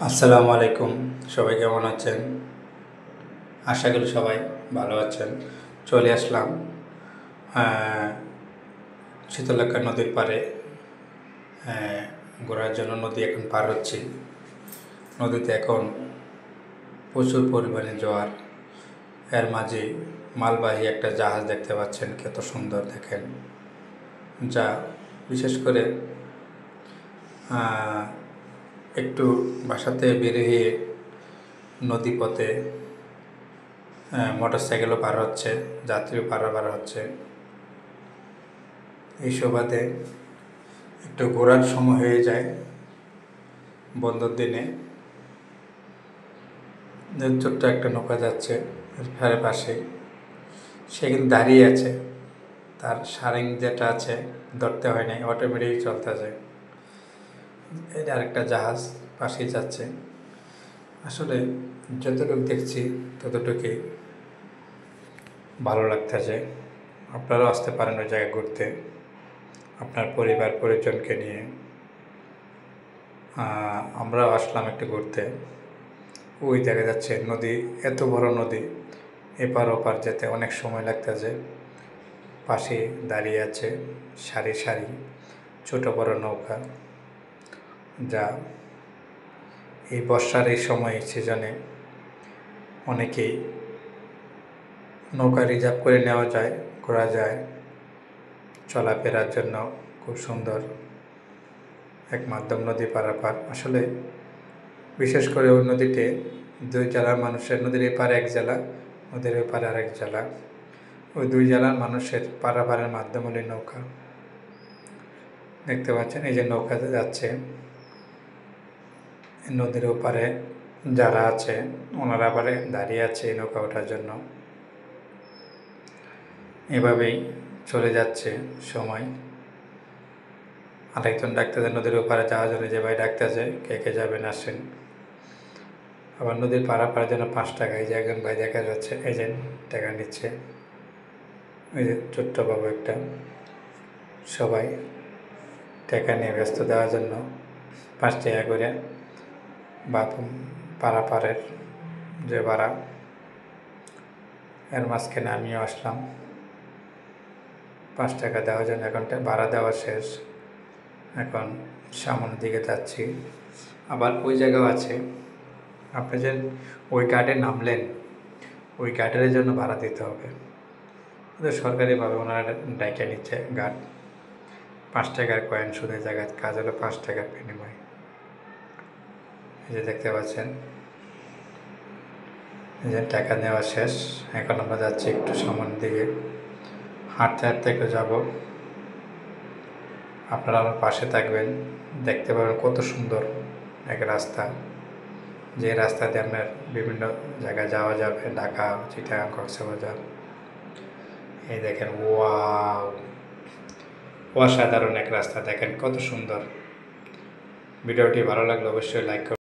আসসালামু আলাইকুম। সবাই কেমন আছেন? আশা করি সবাই ভালো আছেন। চলে আসলাম শীতলক্ষ্যা নদীর পাড়ে ঘোরার জন্য। নদী এখন পার হচ্ছি। নদীতে এখন প্রচুর পরিমাণে জোয়ার। এর মাঝে মালবাহী একটা জাহাজ দেখতে পাচ্ছেন, কত সুন্দর দেখেন। যা বিশেষ করে একটু বাসাতে বেরিয়ে নদীপথে মোটর সাইকেলও পার হচ্ছে, যাত্রীও পারাপার হচ্ছে। এই সুবাদে একটু ঘোরার সময় হয়ে যায় বন্ধর দিনে। ছোট্ট একটা নৌকা যাচ্ছে ফেরার পাশে, সে কিন্তু দাঁড়িয়ে আছে। তার সারেং যেটা আছে ধরতে হয় নাই, অটোমেটিক চলতেছে। এটা আরেকটা জাহাজ পাশেই যাচ্ছে। আসলে যতটুকু দেখছি ততটুকুই ভালো লাগতেছে। আপনারাও আসতে পারেন ওই জায়গায় ঘুরতে, আপনার পরিবার পরিজনকে নিয়ে। আমরাও আসলাম একটু ঘুরতে। ওই দেখা যাচ্ছে নদী, এত বড় নদী, এপার ওপার যেতে অনেক সময় লাগতেছে। পাশে দাঁড়িয়ে আছে সারি সারি ছোট বড় নৌকা, যা এই বর্ষার এই সময় সিজনে অনেকেই নৌকা রিজার্ভ করে নেওয়া যায়, ঘোরা যায়, চলাফেরার জন্য খুব সুন্দর এক মাধ্যম নদী পারাপার। আসলে বিশেষ করে ওই নদীতে দুই জেলার মানুষের, নদীর এপারে এক জেলা, নদীর এপারে আরেক জেলা, ওই দুই জেলার মানুষের পারাপারের মাধ্যম হলো নৌকা। দেখতে পাচ্ছেন এই যে নৌকাতে যাচ্ছে, নদীর ওপারে যারা আছে ওনারা আবার দাঁড়িয়ে আছে এই নৌকা ওঠার জন্য। এভাবেই চলে যাচ্ছে সময়। আরেকজন ডাকতেছে নদীর ওপারে যাওয়ার জন্য, যে ভাই ডাকতেছে কে কে যাবেন আসেন। আবার নদীর পারাপারের জন্য 5 টাকা। এই যে একজন ভাই দেখা যাচ্ছে এজেন্ট টাকা নিচ্ছে, ওই যে ছোট্ট বাবু একটা। সবাই টাকা নিয়ে ব্যস্ত দেওয়ার জন্য 5 টাকা করে বা পারাপারের যে ভাড়া। এর মাঝখানে আমিও আসলাম 5 টাকা দেওয়ার জন্য। এখন ভাড়া দেওয়া শেষ, এখন সামনের দিকে যাচ্ছি। আবার ওই জায়গাও আছে, আপনি যে ওই ঘাটে নামলেন, ওই ঘাটের জন্য ভাড়া দিতে হবে। ওদের সরকারিভাবে ওনারা ডাইকে নিচ্ছে ঘাট। 5 টাকার কয়েন সুদের জায়গায়, কাজ হলো 5 টাকার বিনিময়। এই যে দেখতে পাচ্ছেন, এই যে টাকা নেওয়া শেষ। এখন আমরা যাচ্ছি একটু সামনের দিকে, হাঁটতে হাঁটতে একটু যাব। আপনারা আমার পাশে থাকবেন, দেখতে পাবেন কত সুন্দর এক রাস্তা, যে রাস্তা দিয়ে আপনার বিভিন্ন জায়গায় যাওয়া যাবে, ঢাকা, চিটাগাং, কক্সবাজার। এই দেখেন, ওয়াও, অসাধারণ এক রাস্তা, দেখেন কত সুন্দর। ভিডিওটি ভালো লাগলে অবশ্যই লাইক করুন।